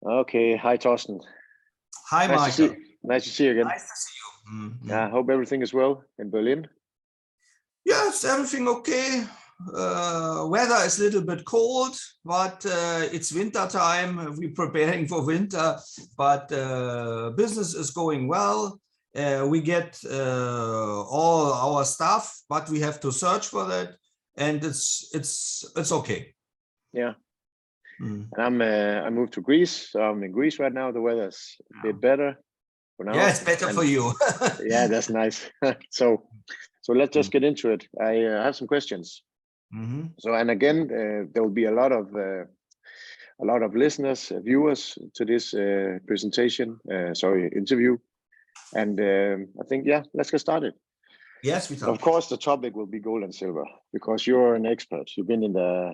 Okay, hi Torsten. Hi, Michael. Nice to see you again. Nice to see you. Mm-hmm. Yeah, I hope everything is well in Berlin. Yes, everything okay. Weather is a little bit cold, but it's winter time. We're preparing for winter, but business is going well. We get all our stuff, but we have to search for that, and it's okay. Yeah. And I moved to Greece, so I'm in Greece right now. The weather's a bit better for now. Yeah, it's better for you. Yeah, that's nice. So let's just get into it. I have some questions. So, and again, there will be a lot of listeners, viewers to this interview. And I think, yeah, let's get started. Yes, we talk. Of course, the topic will be gold and silver because you're an expert. You've been in the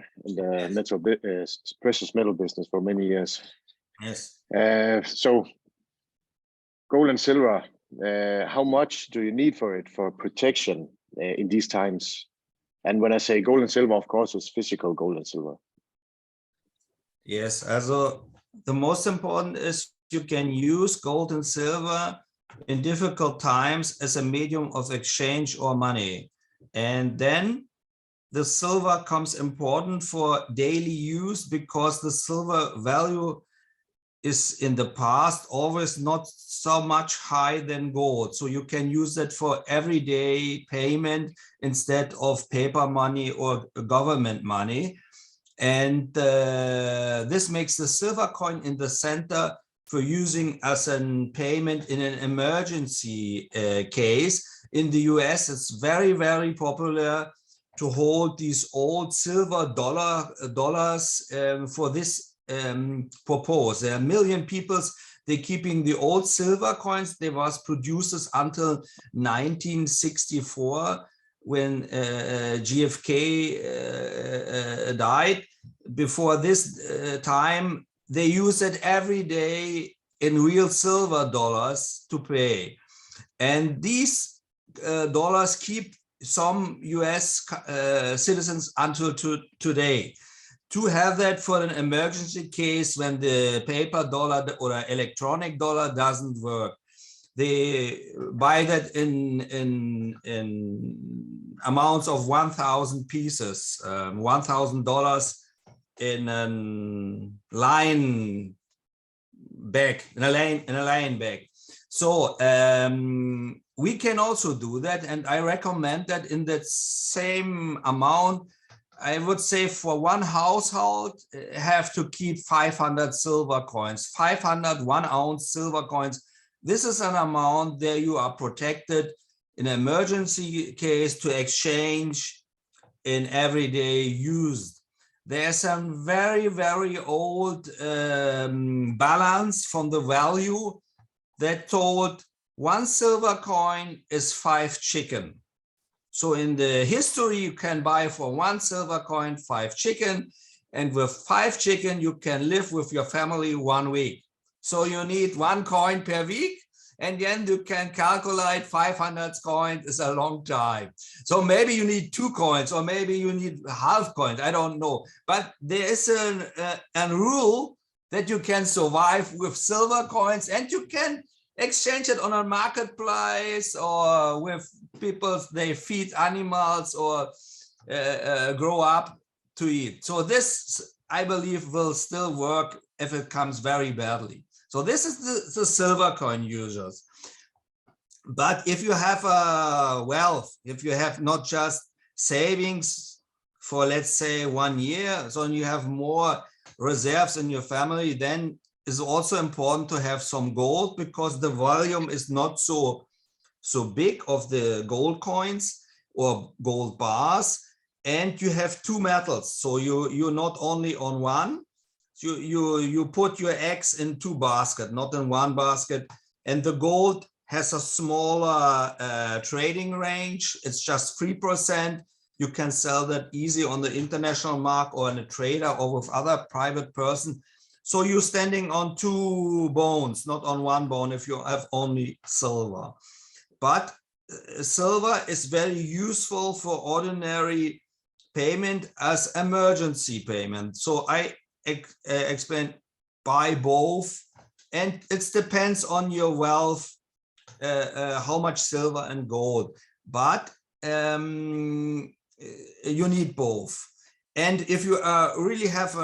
metal precious metal business for many years. Yes. So gold and silver, how much do you need for it for protection in these times? And when I say gold and silver, of course, it's physical gold and silver. Yes, also the most important is you can use gold and silver in difficult times as a medium of exchange or money. And then the silver comes important for daily use because the silver value is in the past always not so much higher than gold. So you can use it for everyday payment instead of paper money or government money. And this makes the silver coin in the center for using as a payment in an emergency case. In the US, it's very, very popular to hold these old silver dollars for this purpose. There are a million people, they're keeping the old silver coins. They was produced until 1964 when JFK died. Before this time, they use it every day in real silver dollars to pay. And these dollars keep some US citizens until today. To have that for an emergency case when the paper dollar or electronic dollar doesn't work. They buy that in amounts of 1,000 pieces, $1,000 in a line bag, in a line bag. So we can also do that, and I recommend that in that same amount. I would say for one household have to keep 500 silver coins, 500 1-ounce silver coins. This is an amount that you are protected in an emergency case to exchange in everyday use. There's some very, very old balance from the value that told 1 silver coin is 5 chicken. So in the history, you can buy for 1 silver coin 5 chicken, and with 5 chicken, you can live with your family 1 week. So you need 1 coin per week, and then you can calculate 500 coins is a long time. So maybe you need 2 coins, or maybe you need half coins, I don't know. But there is a rule that you can survive with silver coins, and you can exchange it on a marketplace or with people, they feed animals or grow up to eat. So this, I believe, will still work if it comes very badly. So this is the silver coin users. But if you have a wealth, if you have not just savings for, let's say, 1 year, so you have more reserves in your family, then it's also important to have some gold because the volume is not so big of the gold coins or gold bars, and you have 2 metals. So you're not only on one, you put your eggs in 2 baskets, not in 1 basket. And the gold has a smaller trading range. It's just 3%. You can sell that easy on the international market or in a trader or with other private person. So you're standing on 2 bones, not on 1 bone if you have only silver. But silver is very useful for ordinary payment as emergency payment. So I explain buy both, and it depends on your wealth, how much silver and gold, but you need both. And if you really have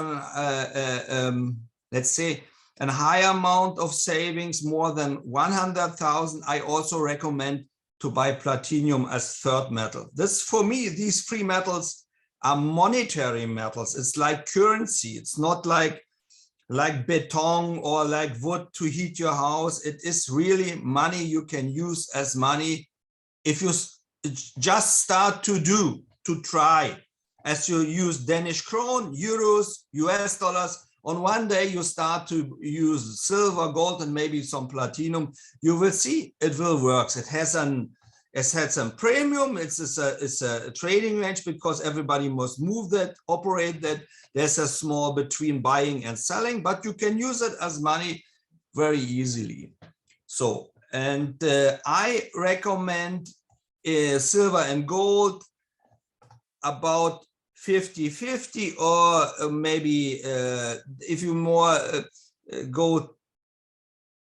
let's say a high amount of savings, more than 100,000, I also recommend to buy platinum as third metal. This, for me, these three metals are monetary metals. It's like currency. It's not like beton or like wood to heat your house. It is really money you can use as money if you just start to try. As you use Danish krone, euros, US dollars, on one day you start to use silver, gold, and maybe some platinum, you will see it will work. It has some premium. It's a trading range because everybody must move that, operate that. There's a small between buying and selling, but you can use it as money very easily. So, and I recommend silver and gold about 50-50, or maybe if you more go,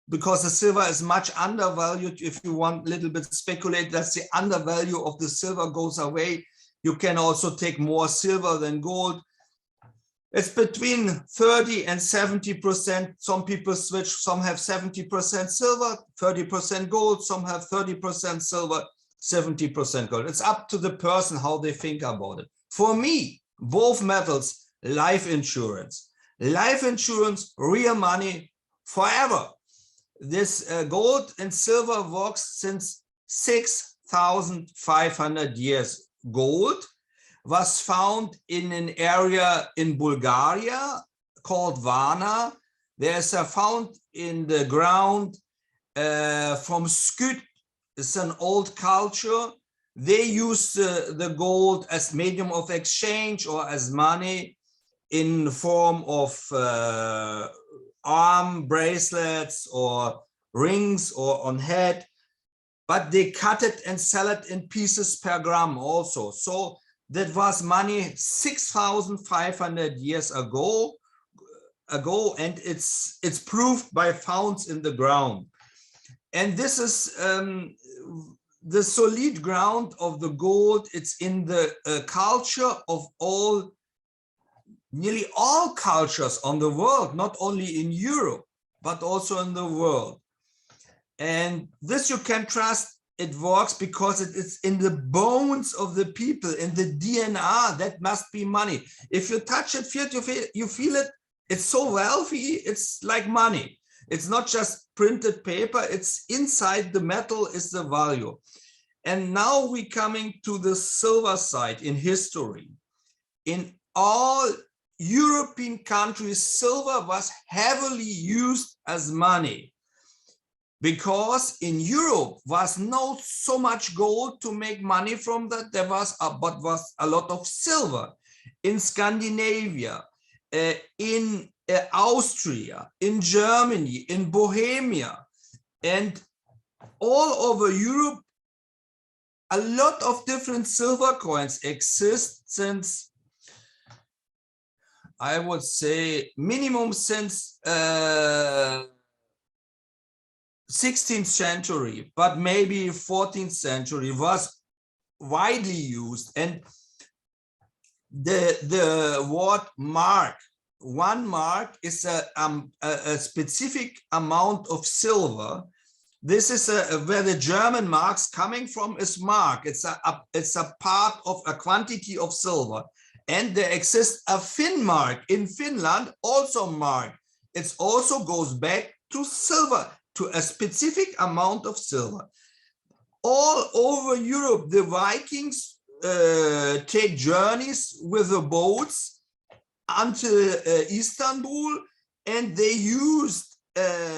because the silver is much undervalued. If you want a little bit speculate, that's the undervalue of the silver goes away. You can also take more silver than gold. It's between 30 and 70%. Some people switch, some have 70% silver, 30% gold, some have 30% silver, 70% gold. It's up to the person how they think about it. For me, both metals, life insurance, real money forever. This gold and silver works since 6,500 years. Gold was found in an area in Bulgaria called Varna. There's a found in the ground from Skut. It's an old culture. They use the gold as medium of exchange or as money in form of arm bracelets or rings or on head, but they cut it and sell it in pieces per gram also. So that was money 6,500 years ago, and it's proved by founds in the ground. And this is the solid ground of the gold. It's in the culture of nearly all cultures on the world, not only in Europe, but also in the world. And this you can trust, it works because it is in the bones of the people, in the DNA. That must be money. If you touch it, you feel it, it's so wealthy, it's like money. It's not just printed paper, it's inside the metal is the value. And now we're coming to the silver side in history. In all European countries, silver was heavily used as money because in Europe was not so much gold to make money from that. There was a lot of silver in Scandinavia, in Austria, in Germany, in Bohemia, and all over Europe. A lot of different silver coins exist since, I would say, minimum since 16th century, but maybe 14th century was widely used. And the word mark, 1 mark is a specific amount of silver. This is where the German marks coming from is mark. It's a part of a quantity of silver. And there exists a Finn mark in Finland, also mark. It also goes back to silver, to a specific amount of silver. All over Europe, the Vikings take journeys with the boats until Istanbul, and they used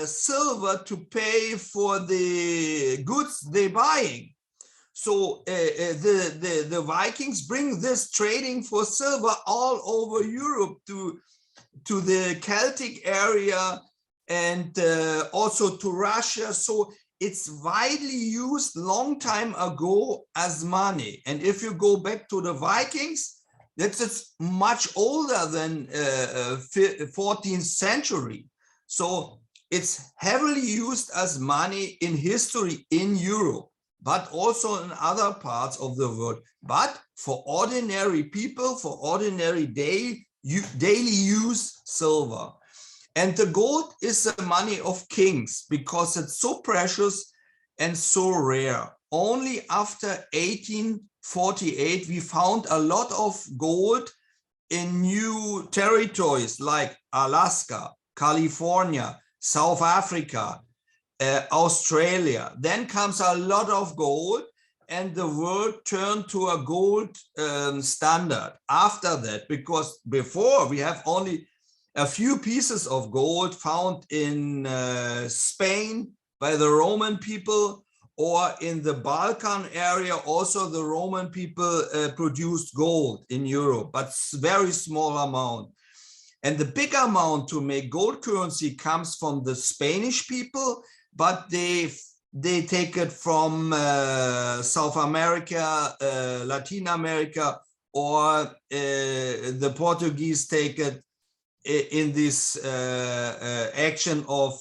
silver to pay for the goods they're buying. So the Vikings bring this trading for silver all over Europe to the Celtic area and also to Russia. So it's widely used long time ago as money. And if you go back to the Vikings, that's much older than 14th century. So it's heavily used as money in history in Europe, but also in other parts of the world. But for ordinary people, for ordinary daily use, silver. And the gold is the money of kings because it's so precious and so rare. Only after 1848, we found a lot of gold in new territories like Alaska, California, South Africa, Australia. Then comes a lot of gold, and the world turned to a gold standard after that, because before we have only a few pieces of gold found in Spain by the Roman people, or in the Balkan area. Also the Roman people produced gold in Europe, but very small amount. And the big amount to make gold currency comes from the Spanish people, but they take it from South America, Latin America, or the Portuguese take it in this action of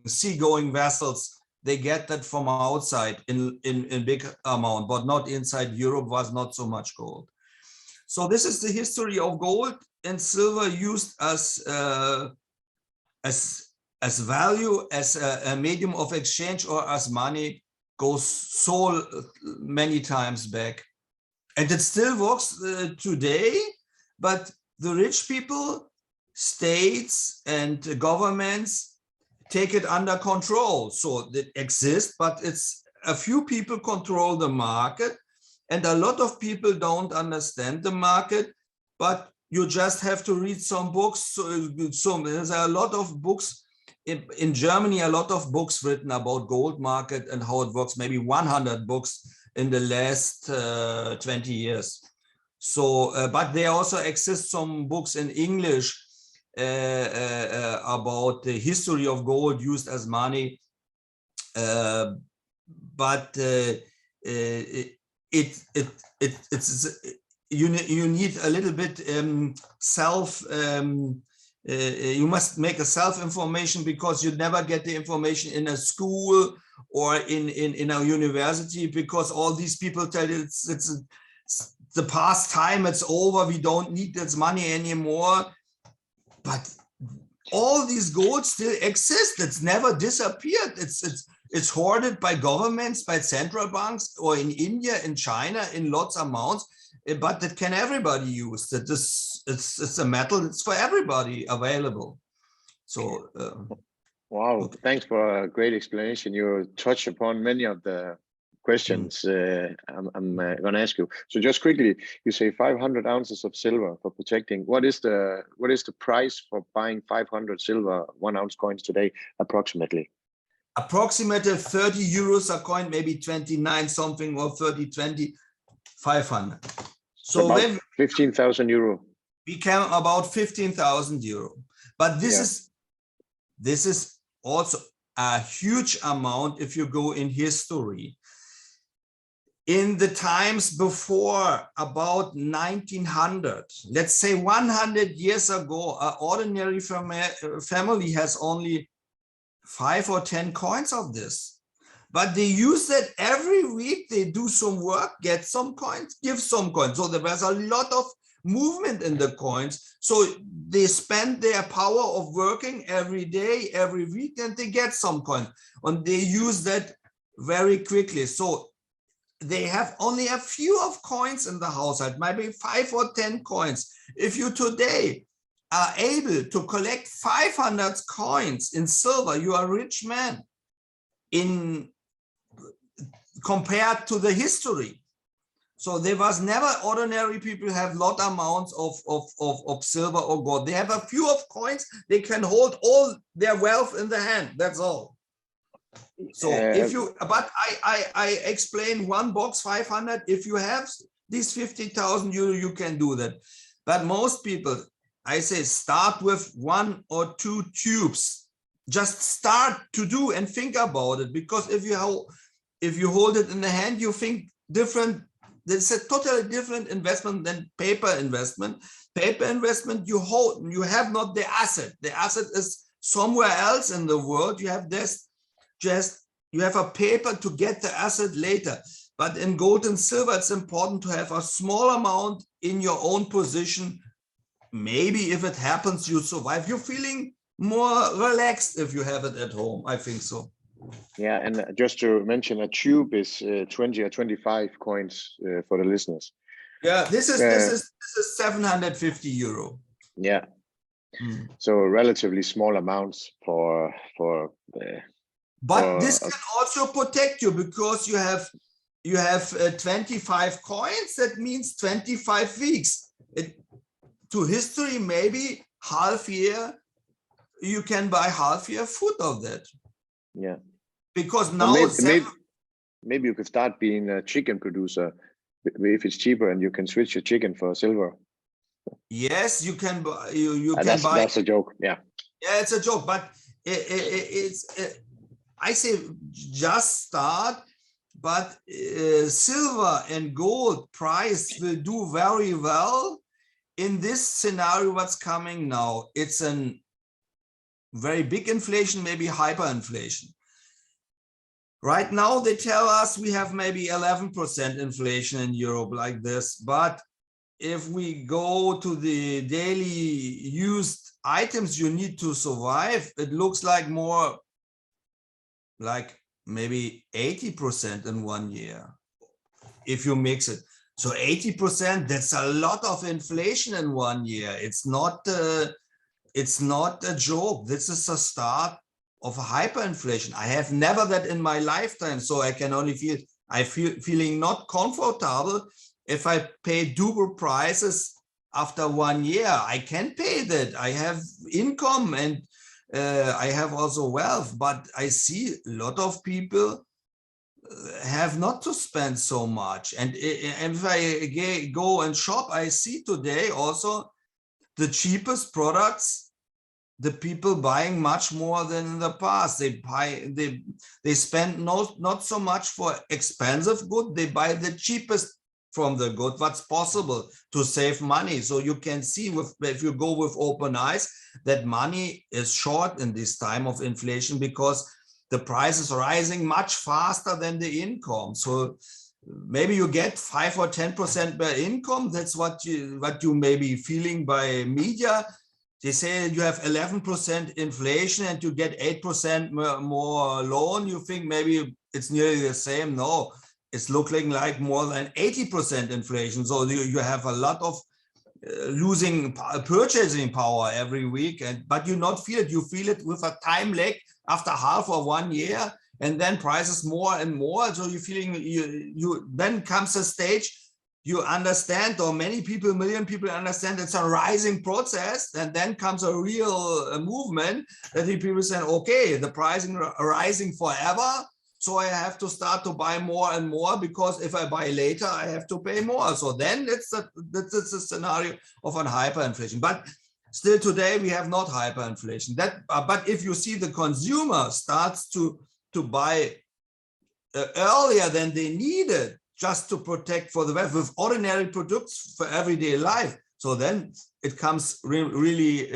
seagoing vessels. They get that from outside in big amount, but not inside. Europe was not so much gold. So this is the history of gold and silver used as value, as a medium of exchange, or as money, goes so many times back. And it still works today, but the rich people, states and governments take it under control. So it exists, but it's a few people control the market, and a lot of people don't understand the market, but you just have to read some books. So there's a lot of books in Germany, a lot of books written about gold market and how it works, maybe 100 books in the last 20 years. So, but there also exist some books in English about the history of gold used as money, but you need a little bit you must make a self-information, because you never get the information in a school or in a university, because all these people tell you it's the past time, it's over, we don't need this money anymore. But all these gold still exist. It's never disappeared. It's hoarded by governments, by central banks, or in India, in China, in lots of amounts. But that can everybody use. That it's a metal. It's for everybody available. So wow, thanks for a great explanation. You touch upon many of the questions I'm going to ask you. So just quickly, you say 500 ounces of silver for protecting. What is the price for buying 500 silver 1 ounce coins today, approximately? Approximately 30 euros a coin, maybe 29 something, or 30, 500. So about 15,000 euro. Became about 15,000 euro. But this is also a huge amount if you go in history. In the times before about 1900, let's say 100 years ago, an ordinary family has only 5 or 10 coins of this. But they use that every week. They do some work, get some coins, give some coins. So there was a lot of movement in the coins. So they spend their power of working every day, every week, and they get some coins. And they use that very quickly. So they have only a few of coins in the household, maybe 5 or 10 coins. If you today are able to collect 500 coins in silver, you are a rich man compared to the history. So there was never ordinary people have lot amounts of silver or gold. They have a few of coins. They can hold all their wealth in the hand. That's all. So if you, but I explain one box 500. If you have these 50,000 euro, you can do that. But most people, I say, start with 1 or 2 tubes. Just start to do and think about it, because if you hold it in the hand, you think different. There's a totally different investment than paper investment. Paper investment, you have not the asset. The asset is somewhere else in the world, you have this, you have a paper to get the asset later. But in gold and silver, it's important to have a small amount in your own position. Maybe if it happens, you survive. You're feeling more relaxed if you have it at home. I think so. Yeah, and just to mention, a tube is 20 or 25 coins for the listeners. Yeah, this is 750 euro. Yeah. So relatively small amounts for but this can also protect you, because you have 25 coins. That means 25 weeks. To history, maybe half year, you can buy half year food of that. Yeah. Because now maybe you could start being a chicken producer if it's cheaper, and you can switch your chicken for silver. Yes, you can buy. You can that's, buy. That's a joke. Yeah. Yeah, it's a joke, but I say just start. But silver and gold price will do very well in this scenario. What's coming now? It's a very big inflation, maybe hyperinflation. Right now, they tell us we have maybe 11% inflation in Europe like this. But if we go to the daily used items you need to survive, it looks like more like maybe 80% in 1 year, if you mix it. So 80%, that's a lot of inflation in 1 year. It's not a joke. This is a start of a hyperinflation. I have never that in my lifetime, so I can only feeling not comfortable if I pay double prices after 1 year. I can pay that. I have income and I have also wealth, but I see a lot of people have not to spend so much. And if I go and shop, I see today also the cheapest products, the people buying much more than in the past. They spend not so much for expensive good. They buy the cheapest from the good, what's possible to save money. So you can see if you go with open eyes that money is short in this time of inflation, because the price is rising much faster than the income. So maybe you get 5 or 10% per income. That's what you may be feeling by media. They say you have 11% inflation and you get 8% more loan. You think maybe it's nearly the same. No, it's looking like more than 80% inflation. So you have a lot of losing purchasing power every week, but you not feel it. You feel it with a time lag after half or 1 year, and then prices more and more. So you're feeling you then comes a stage you understand, or many people, million people understand it's a rising process, and then comes a real movement that the people say, okay, the pricing rising forever, so I have to start to buy more and more, because if I buy later, I have to pay more. So then that's a scenario of an hyperinflation. But still today, we have not hyperinflation. But if you see the consumer starts to buy earlier than they needed, just to protect for the wealth with ordinary products for everyday life, so then it comes really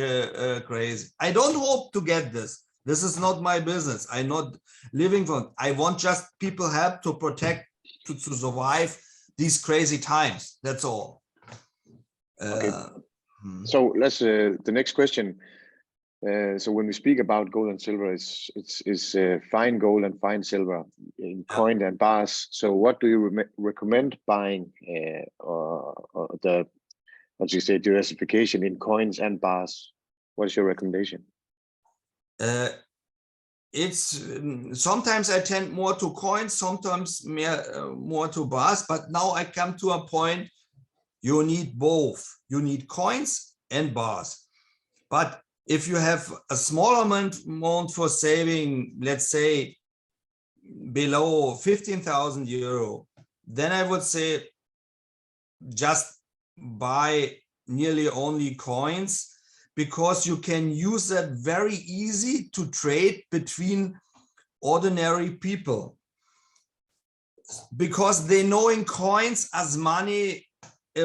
crazy. I don't hope to get this. This is not my business. I'm not living for it. I want just people help to protect, to survive these crazy times. That's all. Okay. So let's the next question. So when we speak about gold and silver, it's fine gold and fine silver in coin and bars. So what do you recommend buying, or the, what you say, diversification in coins and bars? What is your recommendation? It's sometimes I tend more to coins, sometimes more to bars, but now I come to a point you need both. You need coins and bars. But if you have a small amount for saving, let's say below 15,000 euro, then I would say just buy nearly only coins, because you can use that very easy to trade between ordinary people, because they know in coins as money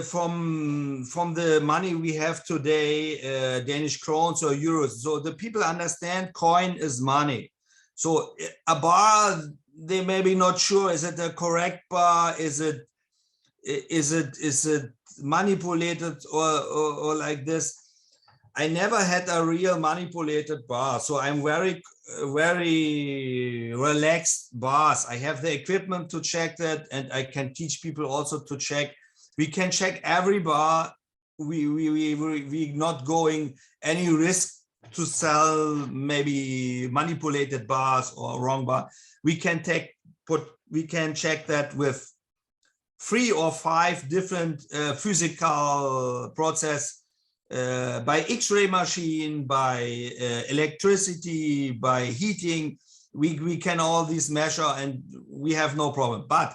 from the money we have today, Danish crowns or euros. So the people understand coin is money. So a bar, they may be not sure, is it a correct bar? Is it manipulated or like this? I never had a real manipulated bar, so I'm very relaxed bars. I have the equipment to check that, and I can teach people also to check. We can check every bar. We not going any risk to sell maybe manipulated bars or wrong bar. We can check that with 3 or 5 different physical process. By X-ray machine, by electricity, by heating, we can all these measure and we have no problem. But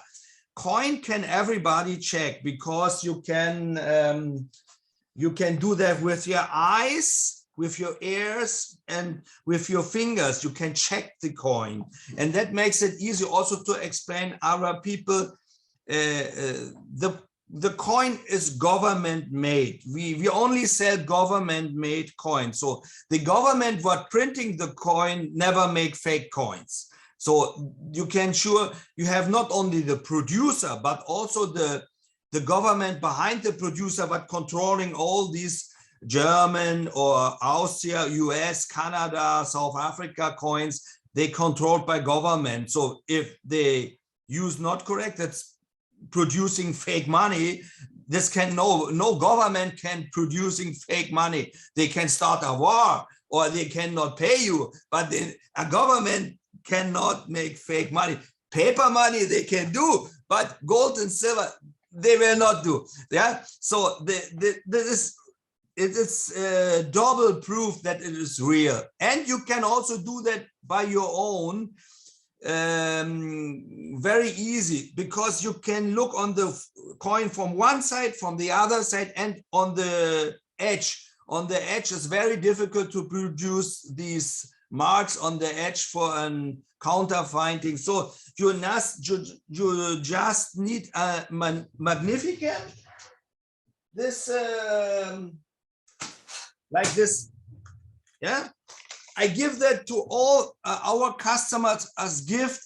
coin can everybody check, because you can do that with your eyes, with your ears, and with your fingers. You can check the coin, and that makes it easy also to explain other people. The coin is government made. We only sell government made coins. So the government what printing the coin never make fake coins. So you can sure you have not only the producer, but also the government behind the producer, but controlling all these German or Austria, US, Canada, South Africa coins, they controlled by government. So if they use not correct, that's producing fake money. This can no government can producing fake money. They can start a war or they cannot pay you, but a government cannot make fake money. Paper money they can do, but gold and silver they will not do. Yeah, so it is double proof that it is real, and you can also do that by your own. Very easy, because you can look on the coin from one side, from the other side, and on the edge. On the edge is very difficult to produce these marks on the edge for an counterfeiting. So you just need a magnificent this like this, yeah. I give that to all our customers as gift.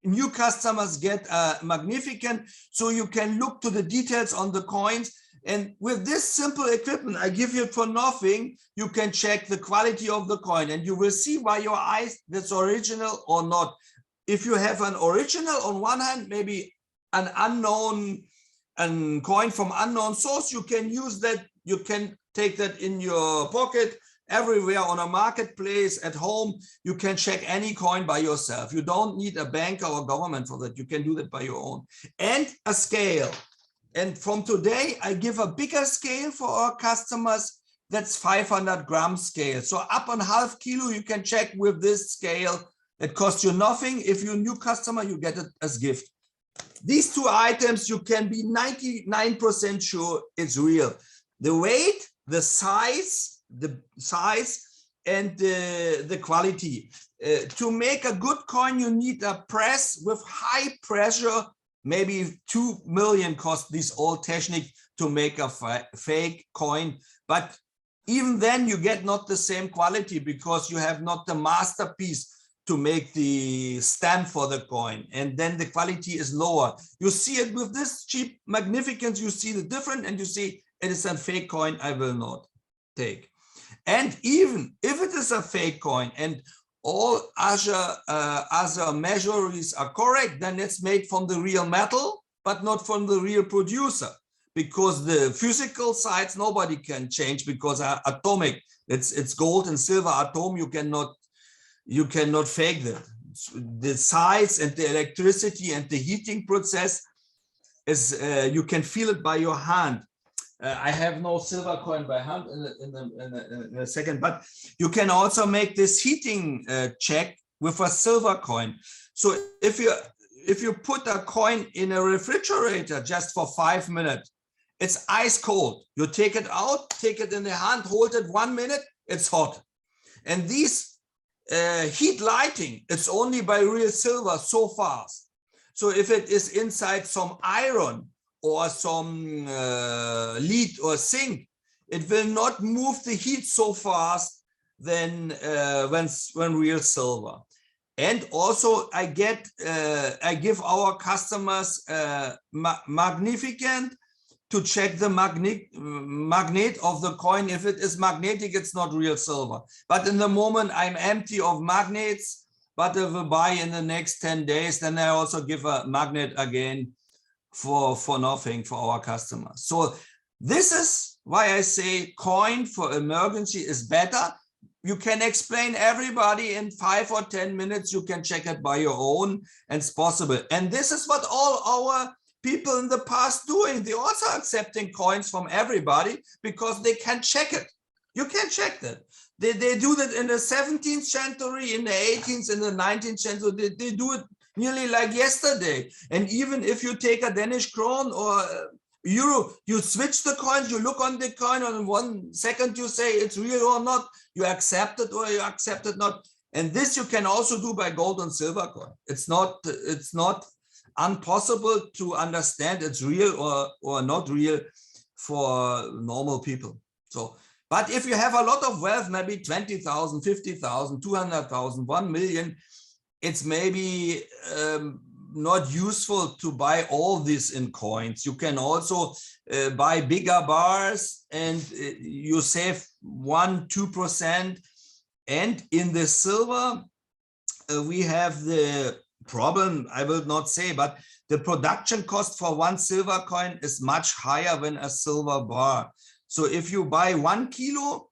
New customers get a magnificent, so you can look to the details on the coins. And with this simple equipment I give you for nothing, you can check the quality of the coin, and you will see by your eyes that's original or not. If you have an original on one hand, maybe an unknown coin from unknown source, you can use that. You can take that in your pocket. Everywhere on a marketplace, at home, you can check any coin by yourself. You don't need a banker or government for that. You can do that by your own. And a scale. And from today, I give a bigger scale for our customers. That's 500 gram scale. So up on half kilo, you can check with this scale. It costs you nothing. If you're a new customer, you get it as gift. These 2 items, you can be 99% sure it's real. The weight, the size, and the quality. To make a good coin, you need a press with high pressure. Maybe 2 million cost this old technique to make a fake coin. But even then you get not the same quality, because you have not the masterpiece to make the stamp for the coin, and then the quality is lower. You see it with this cheap magnificence, you see the difference, and you see it is a fake coin, I will not take. And even if it is a fake coin and all other measures are correct, then it's made from the real metal, but not from the real producer, because the physical sides nobody can change, because are atomic. It's gold and silver atom. You cannot fake that. The size and the electricity and the heating process is you can feel it by your hand. I have no silver coin by hand in a second, but you can also make this heating check with a silver coin. So if you put a coin in a refrigerator just for 5 minutes, it's ice cold. You take it out, take it in the hand, hold it 1 minute, it's hot. And these heat lighting, it's only by real silver so fast. So if it is inside some iron or some lead or zinc, it will not move the heat so fast than when real silver. And also I give our customers magnificent to check the magnet of the coin. If it is magnetic, it's not real silver. But in the moment I'm empty of magnets, but if I buy in the next 10 days, then I also give a magnet again for nothing for our customers. So this is why I say coin for emergency is better. You can explain everybody in 5 or 10 minutes. You can check it by your own, and it's possible. And this is what all our people in the past doing. They also accepting coins from everybody because they can check it. You can check that. They do that in the 17th century, in the 18th, in the 19th century. They do it nearly like yesterday. And even if you take a Danish krone or euro, you switch the coins, you look on the coin, and in 1 second you say it's real or not, you accept it or you accept it not. And this you can also do by gold and silver coin. It's not impossible to understand it's real or not real for normal people. So, but if you have a lot of wealth, maybe 20,000, 50,000, 200,000, 1 million, it's maybe not useful to buy all this in coins. You can also buy bigger bars, and you save 1-2%. And in the silver, we have the problem, I will not say, but the production cost for 1 silver coin is much higher than a silver bar. So if you buy 1 kilo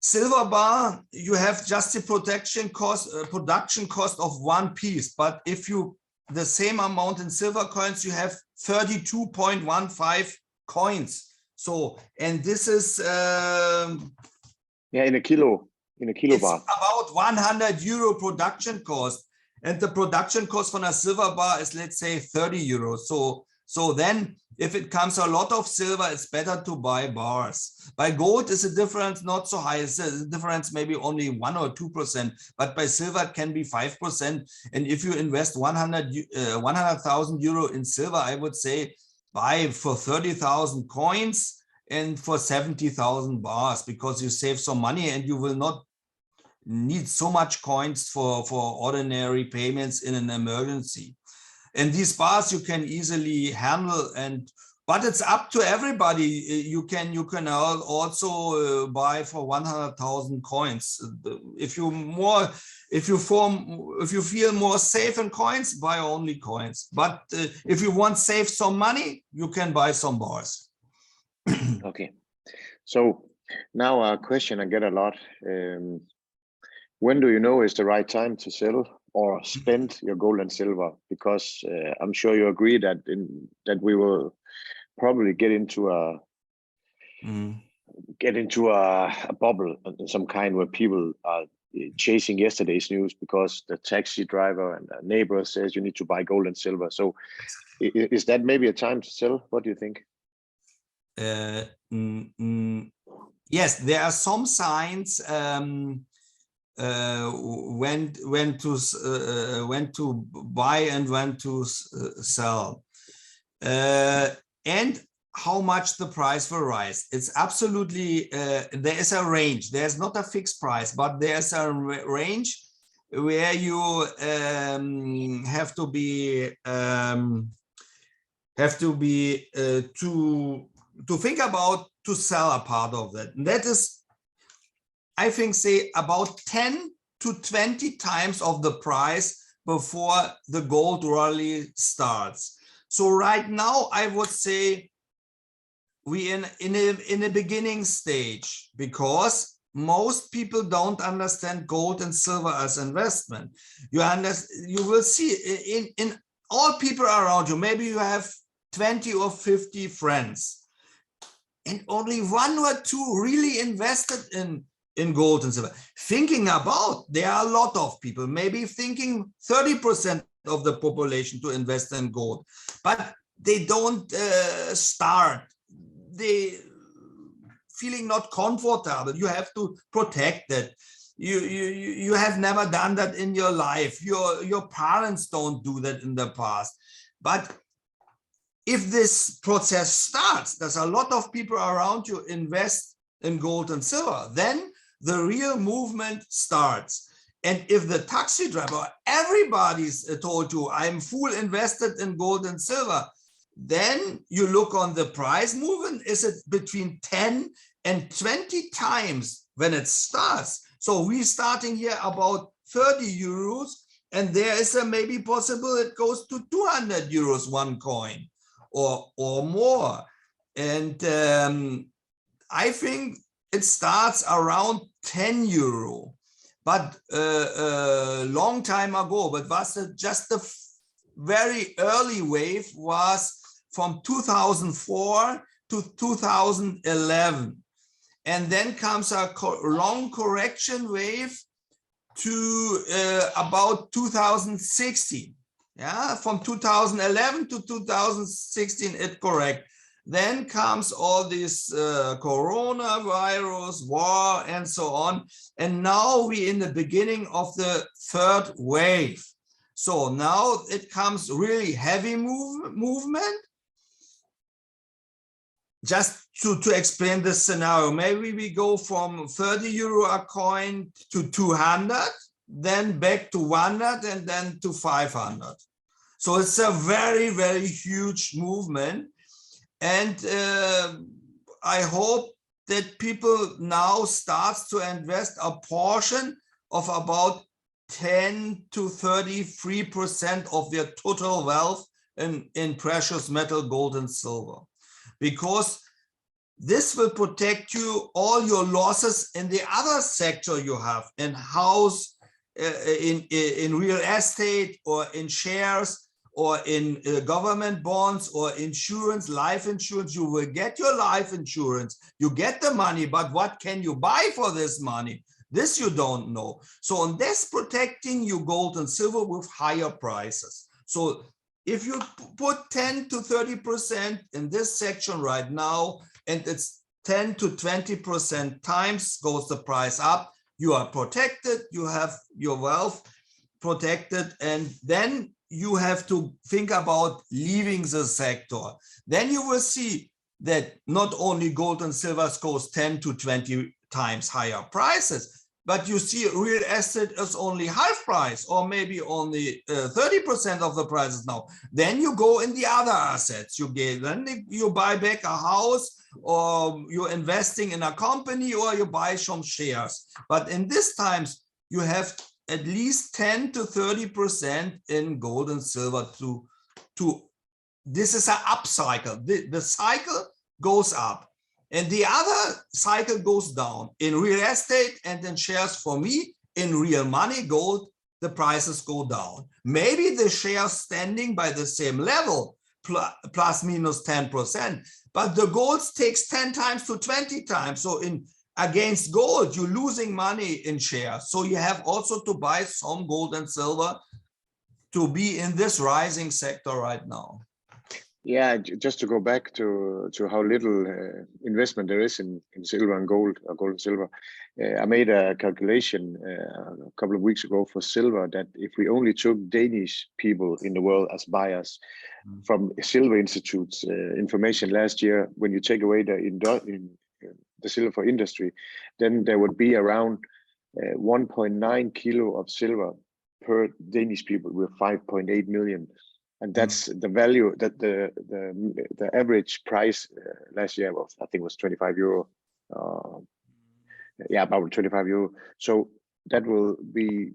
silver bar, you have just the production cost of 1 piece. But if you the same amount in silver coins, you have 32.15 coins. So, and this is in a kilo bar. About 100 euro production cost, and the production cost for a silver bar is, let's say, 30 euros. So then if it comes a lot of silver, it's better to buy bars. By gold is a difference not so high. It's a difference maybe only 1 or 2%, but by silver it can be 5%. And if you invest 100,000 euro in silver, I would say buy for 30,000 coins and for 70,000 bars, because you save some money and you will not need so much coins for ordinary payments in an emergency. And these bars you can easily handle, but it's up to everybody. You can also buy for 100,000 coins. If you feel more safe in coins, buy only coins. But if you want to save some money, you can buy some bars. Okay. So now a question I get a lot. When do you know is the right time to sell or spend your gold and silver? Because I'm sure you agree that we will probably get into a bubble of some kind, where people are chasing yesterday's news because the taxi driver and the neighbor says you need to buy gold and silver. So is that maybe a time to sell? What do you think? Yes, there are some signs when to buy and when to sell, and how much the price will rise. It's absolutely there is a range. There's not a fixed price, but there's a range where you have to think about to sell a part of that. And that is, I think, say about 10 to 20 times of the price before the gold rally starts. So right now, I would say we in a beginning stage, because most people don't understand gold and silver as investment. You will see in all people around you, maybe you have 20 or 50 friends, and only 1 or 2 really invested in gold and silver. Thinking about, there are a lot of people, maybe thinking 30% of the population to invest in gold, but they don't start. They feeling not comfortable. You have to protect that. You have never done that in your life. Your parents don't do that in the past. But if this process starts, there's a lot of people around you invest in gold and silver, then the real movement starts. And if the taxi driver, everybody's told you, I'm full invested in gold and silver, then you look on the price movement, is it between 10 and 20 times when it starts? So we're starting here about 30 euros, and there is a maybe possible it goes to 200 euros one coin or more. And I think it starts around 10 euro. But a long time ago, but was just a very early wave was from 2004 to 2011. And then comes a long correction wave to about 2016. Yeah, from 2011 to 2016, it correct. Then comes all this coronavirus, war, and so on. And now we're in the beginning of the third wave. So now it comes really heavy movement. Just to explain this scenario, maybe we go from 30 euro a coin to 200, then back to 100, and then to 500. So it's a very, very huge movement. And I hope that people now start to invest a portion of about 10 to 33% of their total wealth in precious metal, gold and silver, because this will protect you all your losses in the other sector you have, in house, in real estate, or in shares, or in government bonds, or insurance, life insurance. You will get your life insurance, you get the money, but what can you buy for this money? This you don't know. So on this, protecting you gold and silver with higher prices. So if you put 10 to 30% in this section right now, and it's 10 to 20% times goes the price up, you are protected, you have your wealth protected, and then you have to think about leaving the sector. Then you will see that not only gold and silver goes 10 to 20 times higher prices, but you see real estate is only half price, or maybe only 30% of the prices now. Then you go in the other assets. Then you buy back a house, or you're investing in a company, or you buy some shares. But in these times, you have at least 10 to 30% in gold and silver this is an up cycle. The cycle goes up, and the other cycle goes down. In real estate and in shares, for me, in real money, gold, the prices go down. Maybe the shares standing by the same level, plus minus 10%, but the gold takes 10 times to 20 times. So against gold, you're losing money in shares. So you have also to buy some gold and silver to be in this rising sector right now. Yeah, just to go back to how little investment there is in silver and gold, or gold and silver. I made a calculation a couple of weeks ago for silver, that if we only took Danish people in the world as buyers from Silver Institute's information last year, when you take away the silver industry, then there would be around 1.9 kilo of silver per Danish people, with 5.8 million. And that's the value that the average price last year was, I think, was 25 euro. Yeah, about 25 euro. So that will be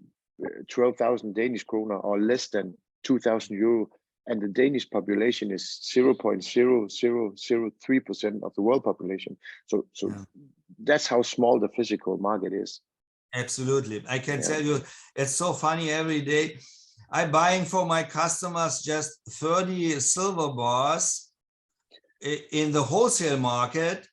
12,000 Danish kroner, or less than 2,000 euro. And the Danish population is 0.0003% of the world population. So that's how small the physical market is. Absolutely. I can tell you, it's so funny every day. I'm buying for my customers just 30 silver bars in the wholesale market.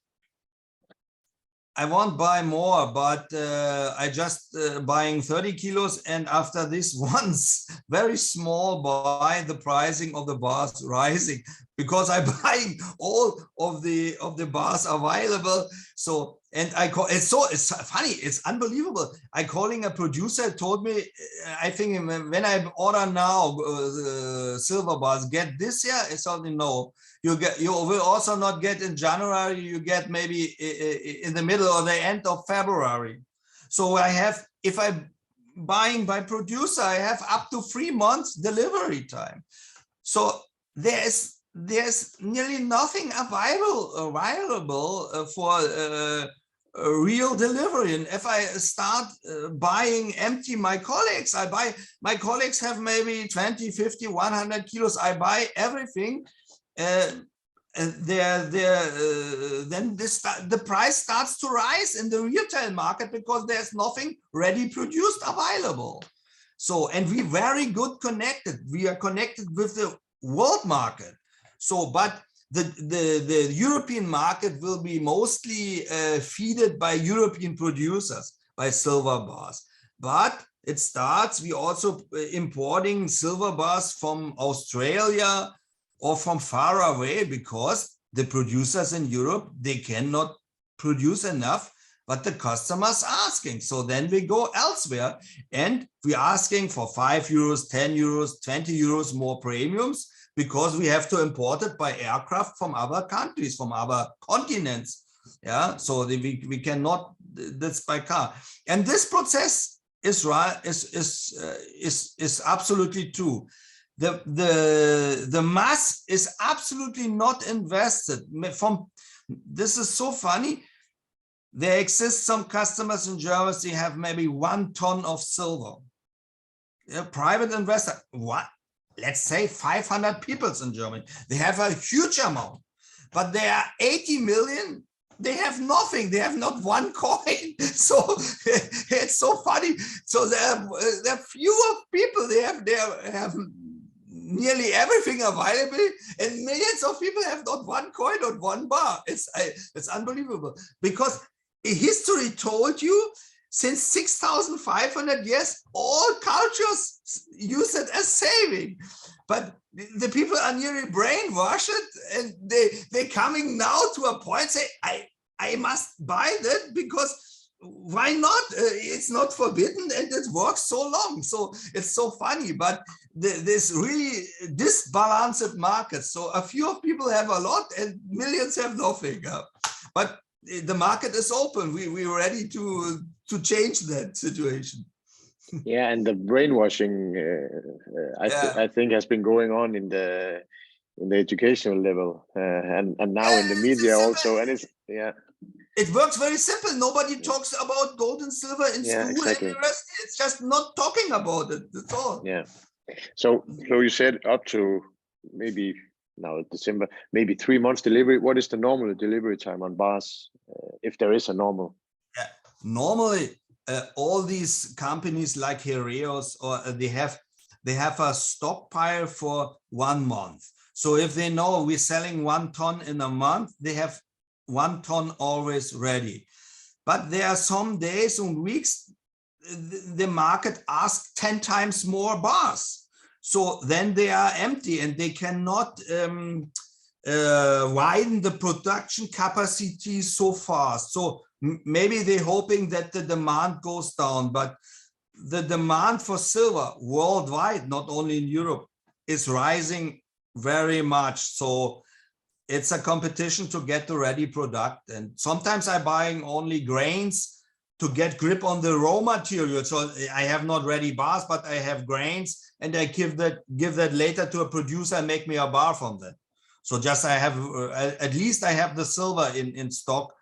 I won't buy more, but I just buying 30 kilos. And after this once very small buy, the pricing of the bars rising, because I'm buying all of the bars available. So And it's funny, it's unbelievable. I calling a producer, told me, I think when I order now silver bars, get this year. I told him, no, you will also not get in January. You get maybe in the middle or the end of February. So I have, if I'm buying by producer, I have up to 3 months delivery time. So there's nearly nothing available for real delivery. And if I start buying empty my colleagues, my colleagues have maybe 20, 50, 100 kilos. I buy everything. Then the price starts to rise in the retail market because there's nothing ready produced available. So, and we very good connected. We are connected with the world market. So, but the European market will be mostly fed by European producers, by silver bars. But it starts, we also importing silver bars from Australia or from far away, because the producers in Europe, they cannot produce enough, but the customers asking. So then we go elsewhere and we're asking for 5 euros, 10 euros, 20 euros more premiums, because we have to import it by aircraft from other countries, from other continents. Yeah, so we cannot, that's by car. And this process is absolutely true. The mass is absolutely not invested. This is so funny. There exist some customers in Germany, they have maybe 1 ton of silver. A private investor, what? Let's say 500 people in Germany. They have a huge amount, but there are 80 million. They have nothing. They have not 1 coin. So it's so funny. So there are fewer people. They have nearly everything available, and millions of people have not 1 coin or 1 bar. It's unbelievable, because history told you since 6,500 years, all cultures use it as saving. But the people are nearly brainwashed, and they're coming now to a point, say, I must buy that, because why not? It's not forbidden and it works so long. So it's so funny, but this really disbalanced market. So a few people have a lot and millions have nothing. But the market is open. We're ready to change that situation. Yeah, and the brainwashing, I think, has been going on in the educational level, and now in the media also. And it's it works very simple. Nobody talks about gold and silver in school exactly. and university. It's just not talking about it. That's all. Yeah. So you said up to maybe now December, maybe 3 months delivery. What is the normal delivery time on bars, if there is a normal? Yeah. Normally, all these companies like Heraeus, or they have a stockpile for 1 month. So if they know we're selling 1 ton in a month, they have 1 ton always ready. But there are some days and weeks the market asks 10 times more bars. So then they are empty and they cannot widen the production capacity so fast. So maybe they're hoping that the demand goes down, but the demand for silver worldwide, not only in Europe, is rising very much. So it's a competition to get the ready product. And sometimes I'm buying only grains to get grip on the raw material. So I have not ready bars, but I have grains, and I give that later to a producer and make me a bar from that. So just I have, at least I have the silver in stock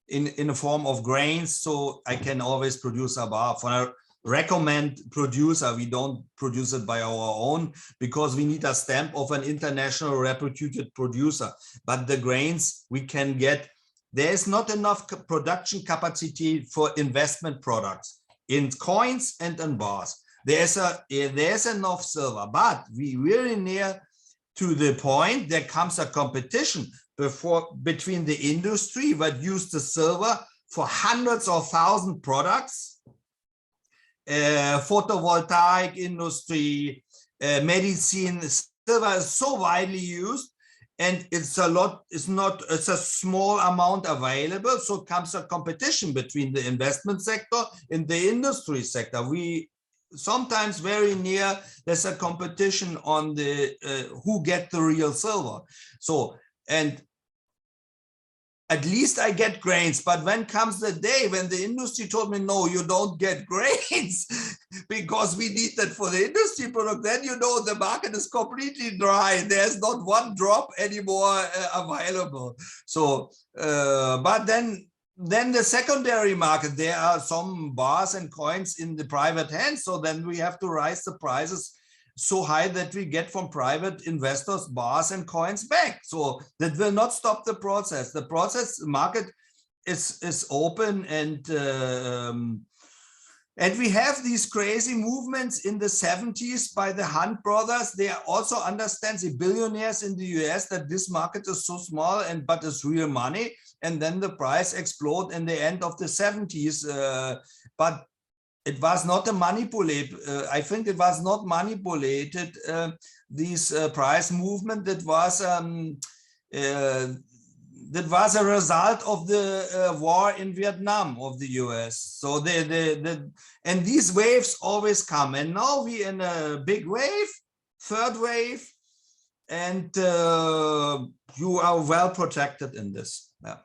in a form of grains, so I can always produce a bar. For a recommend producer, we don't produce it by our own because we need a stamp of an international reputed producer. But the grains we can get, there's not enough production capacity for investment products in coins and in bars. There's enough silver, but we really near to the point there comes a competition between the industry that use the silver for hundreds of thousand products, photovoltaic industry, medicine. Silver is so widely used, and it's a small amount available. So comes a competition between the investment sector and the industry sector. We sometimes very near, there's a competition on the who get the real silver. So, and at least I get grains, but when comes the day when the industry told me, no, you don't get grains because we need that for the industry product, then you know the market is completely dry. There's not one drop anymore available. So, but then the secondary market, there are some bars and coins in the private hands. So then we have to raise the prices so high that we get from private investors bars and coins back. So that will not stop the process. The process market is open, and we have these crazy movements in the 70s by the Hunt brothers. They also understand, the billionaires in the US, that this market is so small but it's real money. And then the price explode in the end of the 70s. But it was not a manipulated, I think it was not manipulated, this price movement. That was a result of the war in Vietnam of the US. So and these waves always come. And now we in a big wave, third wave, and you are well protected in this. Yeah.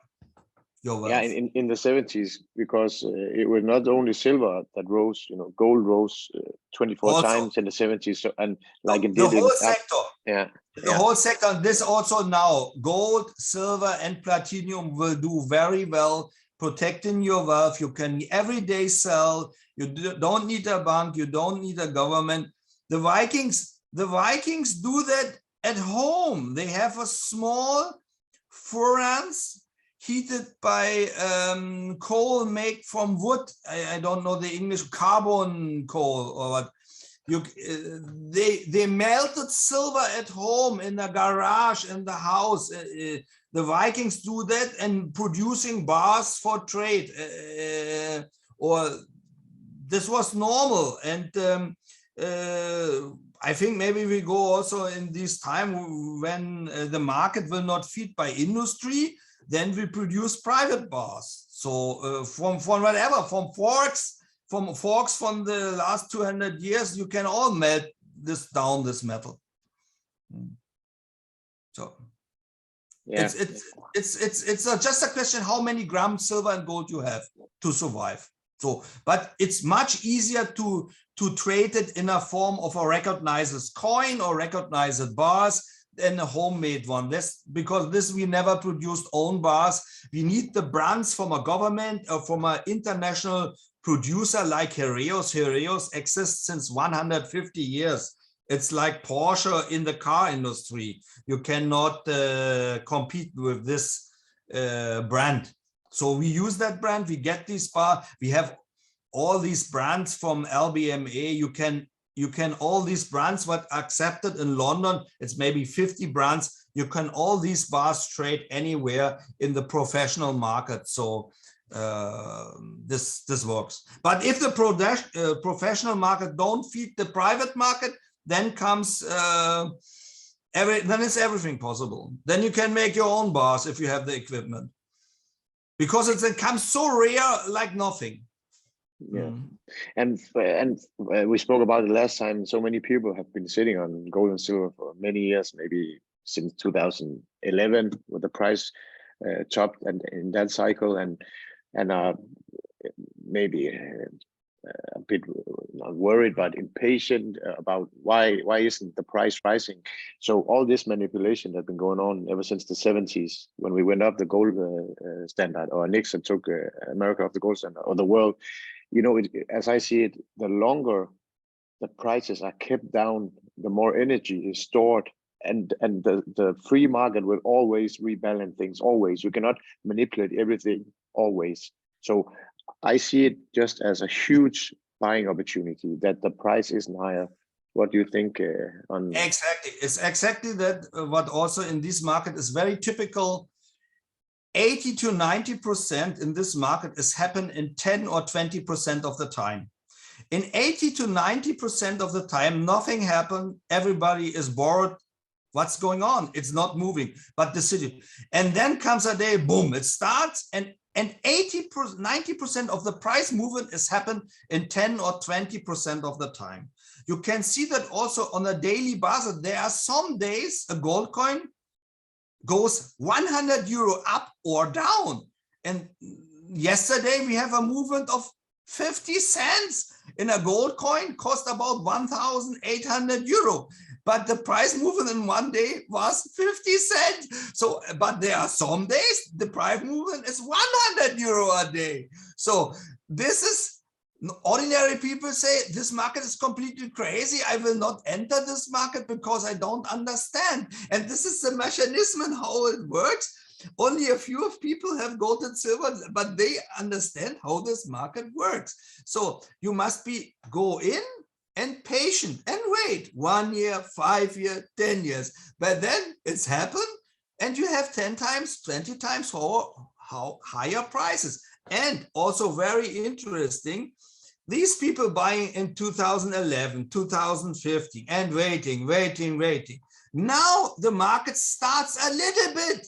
Yeah, in the 70s, because it was not only silver that rose, you know, gold rose 24 also, times in the 70s. So, and like it did the whole sector. Yeah. The whole sector. This also now, gold, silver, and platinum will do very well protecting your wealth. You can every day sell. You don't need a bank. You don't need a government. The Vikings do that at home. They have a small furnace heated by coal made from wood. I don't know the English, carbon coal or what. They melted silver at home in the garage, in the house. The Vikings do that, and producing bars for trade. Or this was normal. And I think maybe we go also in this time when the market will not feed by industry, then we produce private bars. So from whatever, from forks from the last 200 years, you can all melt this metal. So yeah, it's just a question how many grams silver and gold you have to survive. So, but it's much easier to trade it in a form of a recognized coin or recognized bars than a homemade one. Because we never produced own bars. We need the brands from a government or from an international producer like Heraeus. Heraeus exists since 150 years. It's like Porsche in the car industry. You cannot compete with this brand. So we use that brand. We get this bar. We have all these brands from LBMA. You can all these brands what accepted in London, it's maybe 50 brands. You can all these bars trade anywhere in the professional market. So this works. But if the professional market don't feed the private market, then comes then it's everything possible. Then you can make your own bars if you have the equipment, because it comes so rare like nothing. Yeah, and we spoke about it last time. So many people have been sitting on gold and silver for many years, maybe since 2011, with the price topped and in that cycle, and maybe a bit not worried but impatient about why isn't the price rising. So all this manipulation that's been going on ever since the 70s, when we went up the gold standard, or Nixon took America off the gold standard, or the world. You know, as I see it, the longer the prices are kept down, the more energy is stored, and the free market will always rebalance things. Always, you cannot manipulate everything always. So I see it just as a huge buying opportunity that the price isn't higher. What do you think on? Exactly, it's exactly that. What also in this market is very typical. 80 to 90% in this market is happen in 10 or 20% of the time. In 80 to 90% of the time, nothing happened. Everybody is bored what's going on? It's not moving, but the city. And then comes a day, boom, it starts, and 90% of the price movement is happened in 10 or 20% of the time. You can see that also on a daily basis. There are some days a gold coin goes 100 euro up or down. And yesterday we have a movement of 50 cents in a gold coin, cost about 1,800 euro. But the price movement in one day was 50 cents. So, but there are some days the price movement is 100 euro a day. So this is, ordinary people say this market is completely crazy. I will not enter this market because I don't understand. And this is the mechanism and how it works. Only a few of people have gold and silver, but they understand how this market works. So you must go in and patient and wait 1 year, 5 years, 10 years. But then it's happened and you have 10 times, 20 times how higher prices. And also very interesting, these people buying in 2011, 2015 and waiting. Now the market starts a little bit,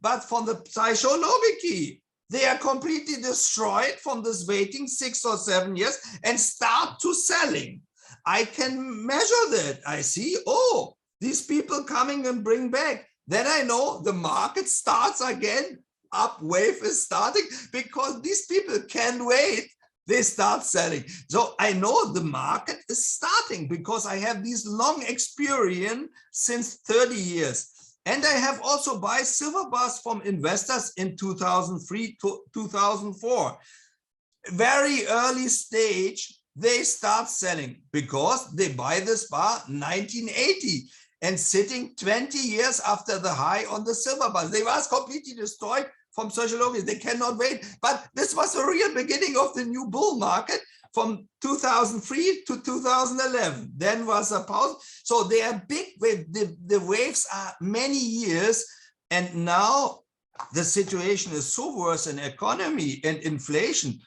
but from the psychology, they are completely destroyed from this waiting 6 or 7 years and start to selling. I can measure that. I see, oh, these people coming and bring back. Then I know the market starts again. Up wave is starting because these people can't wait. They start selling. So I know the market is starting because I have this long experience since 30 years. And I have also buy silver bars from investors in 2003 to 2004. Very early stage, they start selling because they buy this bar 1980 and sitting 20 years after the high on the silver bar. They was completely destroyed from sociology. They cannot wait. But this was the real beginning of the new bull market from 2003 to 2011. Then was a pause. So they are big wave. The waves are many years. And now the situation is so worse in economy and inflation.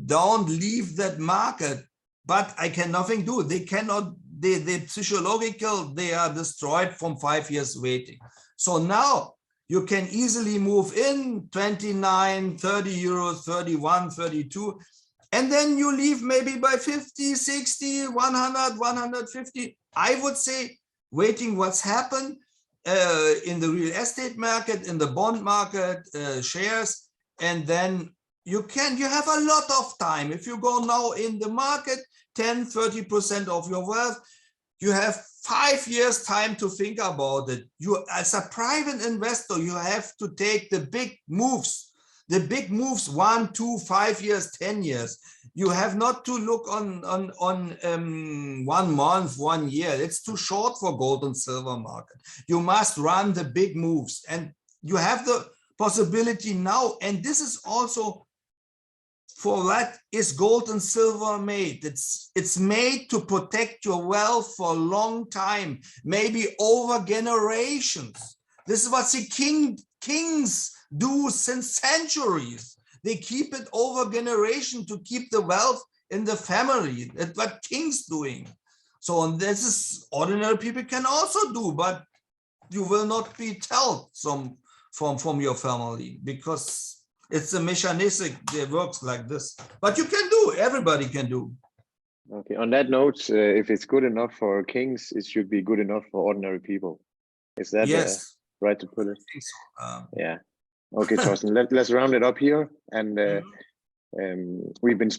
Don't leave that market. But I can nothing do. They cannot, the psychological, they are destroyed from 5 years waiting. So now you can easily move in 29, 30 euros, 31, 32, and then you leave maybe by 50, 60, 100, 150. I would say waiting what's happened in the real estate market, in the bond market, shares, and then you have a lot of time. If you go now in the market, 10, 30% of your wealth, you have 5 years time to think about it. You, as a private investor, you have to take the big moves. The big moves, 1, 2, 5 years, 10 years. You have not to look on 1 month, 1 year. It's too short for gold and silver market. You must run the big moves, and you have the possibility now. And this is also, for that is gold and silver made. It's made to protect your wealth for a long time, maybe over generations. This is what the kings do since centuries. They keep it over generation to keep the wealth in the family. That's what kings doing. So this is ordinary people can also do, but you will not be told from your family because it's a mechanistic, it works like this. But you can do, everybody can do. Okay, on that note, if it's good enough for kings, it should be good enough for ordinary people. Is that yes, right to put it? I think so. Yeah. Okay, Torsten, let's round it up here. And we've been